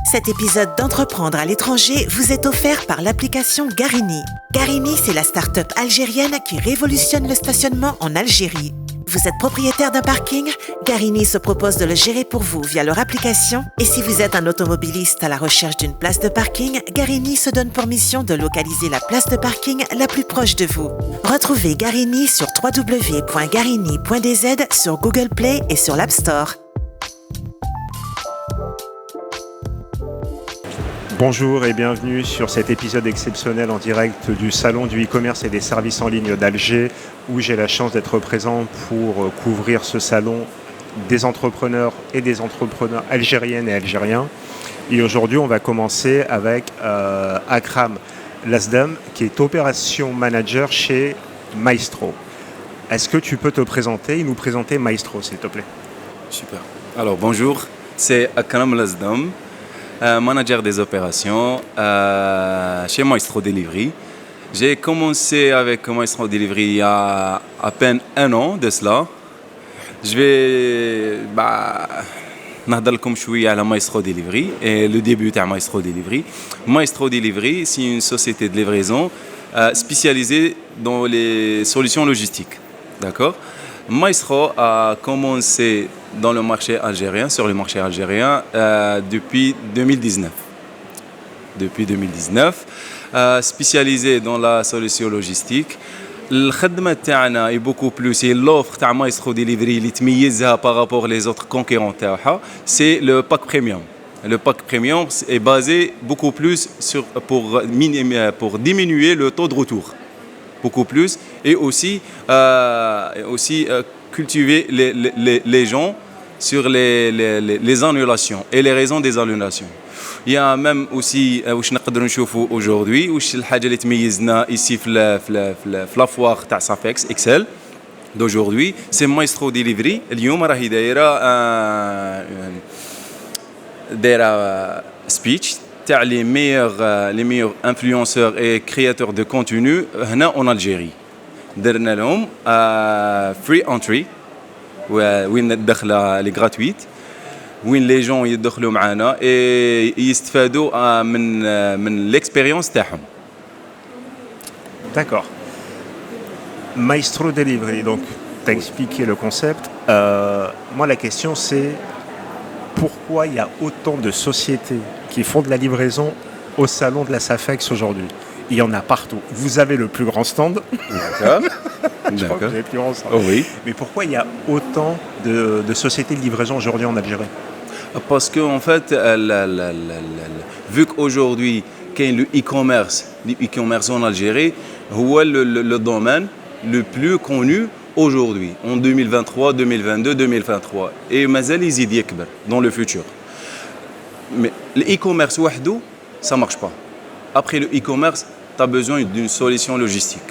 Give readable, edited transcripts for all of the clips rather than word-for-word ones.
Cet épisode d'Entreprendre à l'étranger vous est offert par l'application Garini. Garini, c'est la start-up algérienne qui révolutionne le stationnement en Algérie. Vous êtes propriétaire d'un parking? Garini se propose de le gérer pour vous via leur application. Et si vous êtes un automobiliste à la recherche d'une place de parking, Garini se donne pour mission de localiser la place de parking la plus proche de vous. Retrouvez Garini sur www.garini.dz sur Google Play et sur l'App Store. Bonjour et bienvenue sur cet épisode exceptionnel en direct du Salon du e-commerce et des services en ligne d'Alger, où j'ai la chance d'être présent pour couvrir ce salon des entrepreneurs et des entrepreneurs algériennes et algériens. Et aujourd'hui, on va commencer avec Akram Lasdam, qui est Opération Manager chez Maestro. Est-ce que tu peux te présenter et nous présenter Maestro, s'il te plaît? Super. Alors, bonjour, c'est Akram Lasdam, manager des opérations chez Maestro Delivery. J'ai commencé avec Maestro Delivery il y a à peine un an de cela. Je vais نهضر لكم شوية على Maestro Delivery et le début de Maestro Delivery. Maestro Delivery, c'est une société de livraison spécialisée dans les solutions logistiques. D'accord? Maestro a commencé dans le marché algérien, sur le marché algérien, depuis 2019. Depuis 2019, spécialisé dans la solution logistique. الخدمة تاعنا est beaucoup plus, et l'offre تاع Maestro Delivery اللي تميزها par rapport les autres concurrents تاعها, c'est le pack premium. Le pack premium est basé beaucoup plus pour diminuer le taux de retour. Beaucoup plus, et aussi cultiver les gens sur les annulations et les raisons des annulations. Il y a même aussi واش نقدروا نشوفوا aujourd'hui واش الحاجه اللي تميزنا ici في la foire تاع Safex Excel d'aujourd'hui, c'est Maestro Delivery. اليوم راهي دايره speech تاع les meilleurs influenceurs et créateurs de contenu هنا en Algérie. درنا لهم free entry وين الدخله لي gratuite, وين les gens يدخلوا معنا et يستفادوا من l'expérience تاعهم. D'accord. Maestro Delivery, donc tu as expliqué le concept. Moi, la question c'est pourquoi il y a autant de sociétés qui font de la livraison au salon de la Safex aujourd'hui? Il y en a partout. Vous avez le plus grand stand. D'accord. Je crois que vous avez le plus grand stand. Oh oui. Mais pourquoi il y a autant de sociétés de livraison aujourd'hui en Algérie? Parce que en fait, vu qu'aujourd'hui, qu'il y a le e-commerce en Algérie, c'est le domaine le plus connu aujourd'hui, en 2023, 2022, 2023. Et mazal يزيد يكبر dans le futur. Mais le e-commerce وحده, ça ne marche pas. Après le e-commerce, tu as besoin d'une solution logistique.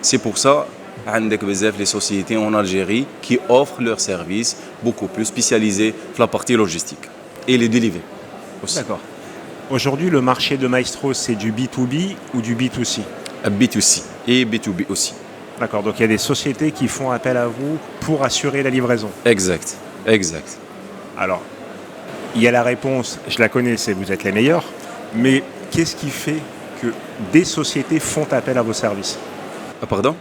C'est pour ça عندك بزاف les sociétés en Algérie qui offrent leurs services beaucoup plus spécialisés dans la partie logistique et les delivery aussi. D'accord. Aujourd'hui, le marché de Maestro, c'est du B2B ou du B2C? B2C et B2B aussi. D'accord, donc il y a des sociétés qui font appel à vous pour assurer la livraison. Exact. Alors, il y a la réponse, je la connais, c'est vous êtes les meilleurs, mais qu'est-ce qui fait que des sociétés font appel à vos services? Pardon?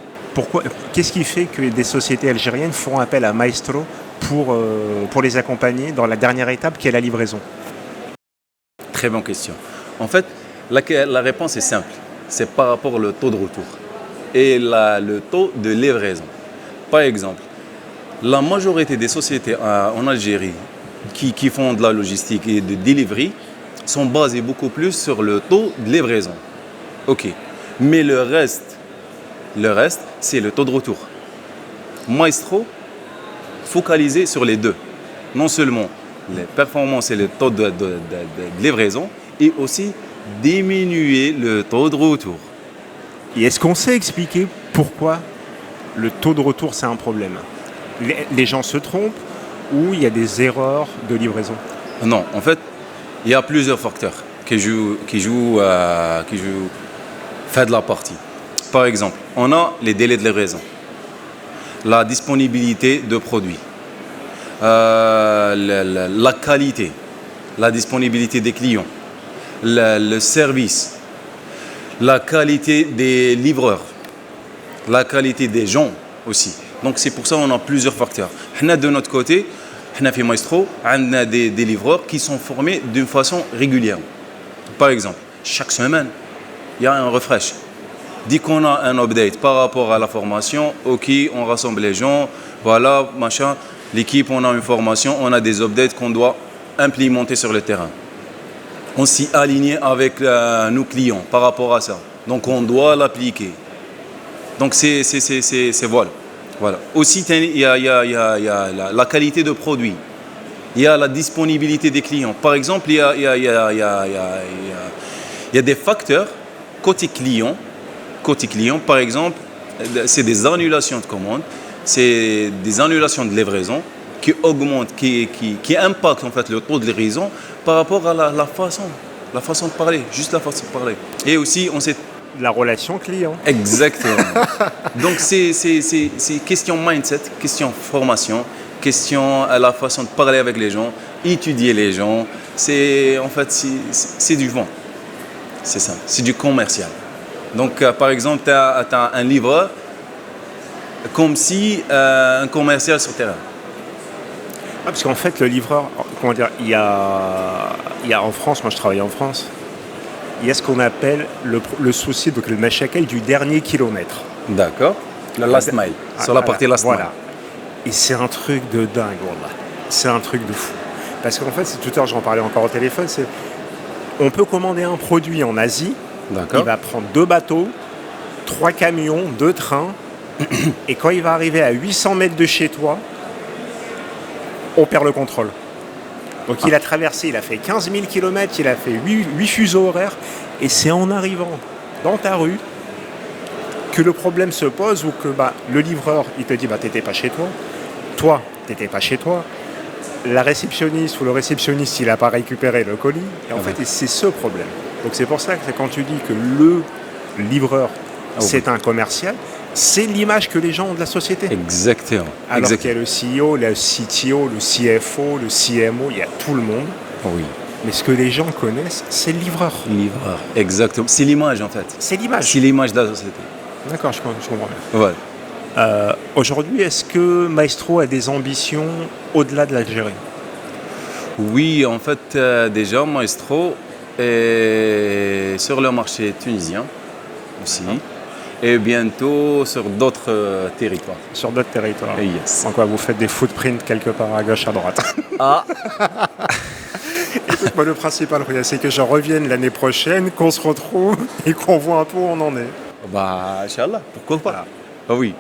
Qu'est-ce qui fait que des sociétés algériennes font appel à Maestro pour les accompagner dans la dernière étape qui est la livraison? Très bonne question. En fait, la réponse est simple. C'est par rapport au taux de retour et le taux de livraison. Par exemple, la majorité des sociétés en Algérie qui font de la logistique et de delivery sont basées beaucoup plus sur le taux de livraison. Ok. Mais le reste, c'est le taux de retour. Maestro, focalisé sur les deux. Non seulement les performances et le taux de livraison, et aussi diminuer le taux de retour. Et est-ce qu'on sait expliquer pourquoi le taux de retour, c'est un problème? Les gens se trompent ou il y a des erreurs de livraison? Non, en fait, il y a plusieurs facteurs qui jouent fait de la partie. Par exemple, on a les délais de livraison, la disponibilité de produits, la qualité, la disponibilité des clients, le service, la qualité des livreurs, la qualité des gens aussi. Donc c'est pour ça qu'on a plusieurs facteurs. De notre côté, on a fait Maestro, on a des livreurs qui sont formés d'une façon régulière. Par exemple, chaque semaine, il y a un refresh. Dès qu'on a un update par rapport à la formation, ok, on rassemble les gens, voilà, machin, l'équipe, on a une formation, on a des updates qu'on doit implémenter sur le terrain. On s'y aligne avec nos clients par rapport à ça. Donc on doit l'appliquer. Donc c'est voilà. Aussi, il y a la qualité de produit. Il y a la disponibilité des clients. Par exemple, il y a des facteurs côté client. Côté client, par exemple, c'est des annulations de commandes, c'est des annulations de livraison qui augmentent, qui impactent en fait le taux de livraison par rapport à la façon de parler, juste la façon de parler. Et aussi, on sait La relation client. exactement. Donc c'est question mindset, question formation, question à la façon de parler avec les gens, étudier les gens. C'est en fait c'est du vent. C'est ça, c'est du commercial. Donc par exemple, tu as un livreur comme si un commercial sur terrain. Ah, parce qu'en fait, le livreur, comment dire, il y a en France, moi je travaille en France, il y a ce qu'on appelle le souci, donc le mashakal du dernier kilomètre. D'accord. Le last mile, sur la partie last mile. Et c'est un truc de dingue, wallah. C'est un truc de fou. Parce qu'en fait, tout à l'heure, j'en parlais encore au téléphone, on peut commander un produit en Asie, D'accord. il va prendre 2 bateaux, 3 camions, 2 trains, et quand il va arriver à 800 mètres de chez toi, on perd le contrôle. Donc il a traversé, il a fait 15 000 km, il a fait 8 fuseaux horaires, et c'est en arrivant dans ta rue que le problème se pose, ou que le livreur, il te dit t'étais pas chez toi, t'étais pas chez toi, la réceptionniste ou le réceptionniste, il n'a pas récupéré le colis, et en fait c'est ce problème. Donc c'est pour ça que quand tu dis que le livreur, c'est un commercial, c'est l'image que les gens ont de la société. Exactement. Alors qu'il y a le CEO, le CTO, le CFO, le CMO, il y a tout le monde. Oui. Mais ce que les gens connaissent, c'est le livreur. Livreur, exactement. C'est l'image en fait. C'est l'image. C'est l'image de la société. D'accord, je comprends bien. Voilà. Aujourd'hui, est-ce que Maestro a des ambitions au-delà de l'Algérie ? Oui, en fait, déjà, Maestro est sur le marché tunisien aussi. Et bientôt sur d'autres territoires. Sur d'autres territoires. Yes. Donc vous faites des footprints quelque part à gauche, à droite. Ah. Écoute, moi, le principal, c'est que je revienne l'année prochaine, qu'on se retrouve et qu'on voit un peu où on en est. Inch'Allah, pourquoi pas. Voilà. Ah oui.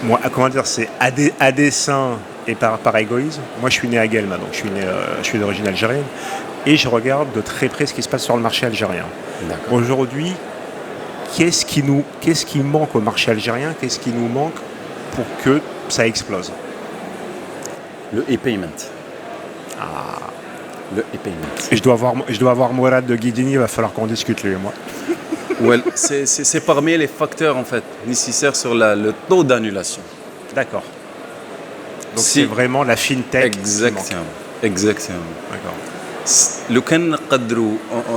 Moi, comment dire, c'est à dessein et par égoïsme. Moi, je suis né à Guelma, donc je suis d'origine algérienne, et je regarde de très près ce qui se passe sur le marché algérien. D'accord. Aujourd'hui, qu'est-ce qui manque au marché algérien ? Qu'est-ce qui nous manque pour que ça explose ? Le e-payment. Le e-payment. Et je dois avoir Mourad de Guidini, il va falloir qu'on discute lui et moi. Well, c'est parmi les facteurs en fait nécessaires sur le taux d'annulation. D'accord. Donc c'est vraiment la fintech. Exactement. Exactement. D'accord.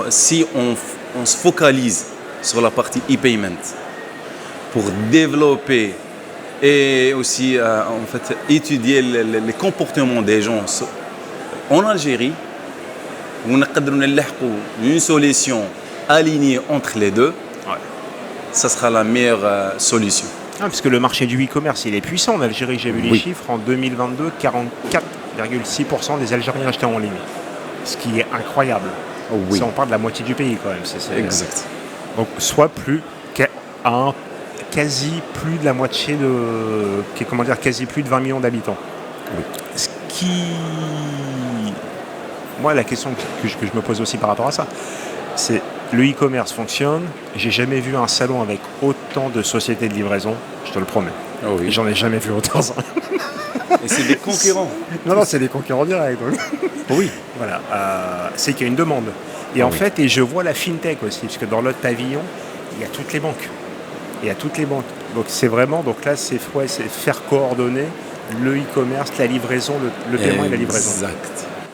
Si on se focalise sur la partie e-payment pour développer et aussi en fait étudier les comportements des gens en Algérie, on a une solution alignée entre les deux, ça sera la meilleure solution. Parce que le marché du e-commerce, il est puissant en Algérie. J'ai vu les chiffres. En 2022, 44,6% des Algériens achetaient en ligne. Ce qui est incroyable. Si on parle de la moitié du pays quand même. C'est exact. Donc soit quasi plus de la moitié quasi plus de 20 millions d'habitants. Oui. Ce qui... Moi, la question que je me pose aussi par rapport à ça, c'est le e-commerce fonctionne. J'ai jamais vu un salon avec autant de sociétés de livraison, je te le promets. Oh oui. Et j'en ai jamais vu autant. Et c'est des concurrents. Non, c'est des concurrents directs. Donc. Oui. Voilà. C'est qu'il y a une demande. Et en fait, et je vois la fintech aussi, parce que dans l'autre pavillon, il y a toutes les banques. Donc c'est vraiment, donc là, c'est faire coordonner le e-commerce, la livraison, le paiement et la livraison.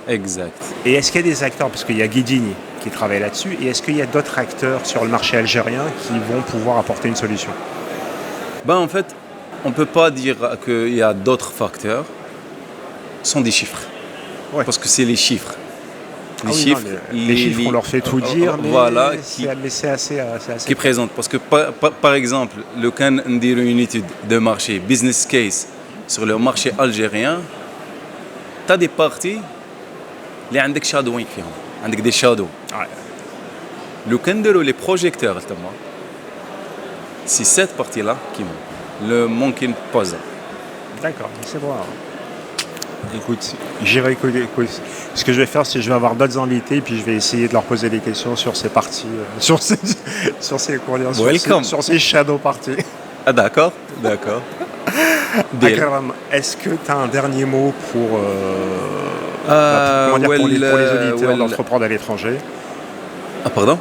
Exact. Et est-ce qu'il y a des acteurs, parce qu'il y a Guidini qui travaille là-dessus, et est-ce qu'il y a d'autres acteurs sur le marché algérien qui vont pouvoir apporter une solution? En fait, on ne peut pas dire qu'il y a d'autres facteurs sans des chiffres. Ouais. Parce que c'est les chiffres. Les chiffres, on leur fait tout dire, mais voilà, c'est assez qui présente. Parce que, par exemple, le cas d'une étude de marché, business case, sur le marché algérien, tu as des parties, il y a des shadowing, il y a des shadows. Ouais. Le cas les projecteurs, c'est cette partie-là qui manque. Le manque qui pose. D'accord, c'est bon. Écoute, j'irai écouter. Ce que je vais faire, c'est que je vais avoir d'autres invités, puis je vais essayer de leur poser des questions sur ces parties, sur ces shadow parties. Ah d'accord. Akram, est-ce que tu as un dernier mot pour les auditeurs d'entreprendre à l'étranger? Ah pardon?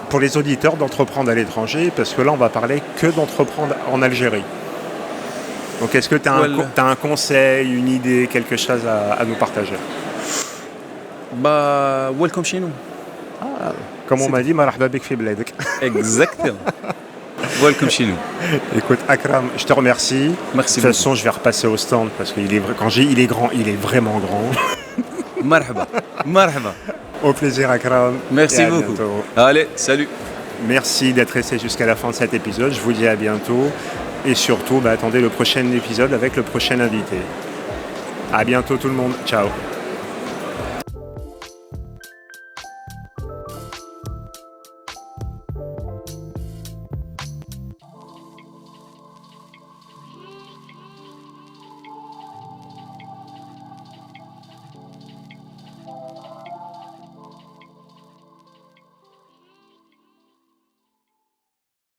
Pour les auditeurs d'entreprendre à l'étranger, parce que là, on va parler que d'entreprendre en Algérie. Donc, est-ce que tu as un conseil, une idée, quelque chose à nous partager? Welcome chez nous. Comme on m'a dit, marhaba bik fi bladek. Exactement. Welcome chez nous. Écoute, Akram, je te remercie. Merci beaucoup. De toute façon, je vais repasser au stand parce qu'il est quand il est grand, il est vraiment grand. Marhaba. Au plaisir, Akram. Merci beaucoup. Bientôt. Allez, salut. Merci d'être resté jusqu'à la fin de cet épisode. Je vous dis à bientôt. Et surtout, attendez le prochain épisode avec le prochain invité. À bientôt tout le monde. Ciao.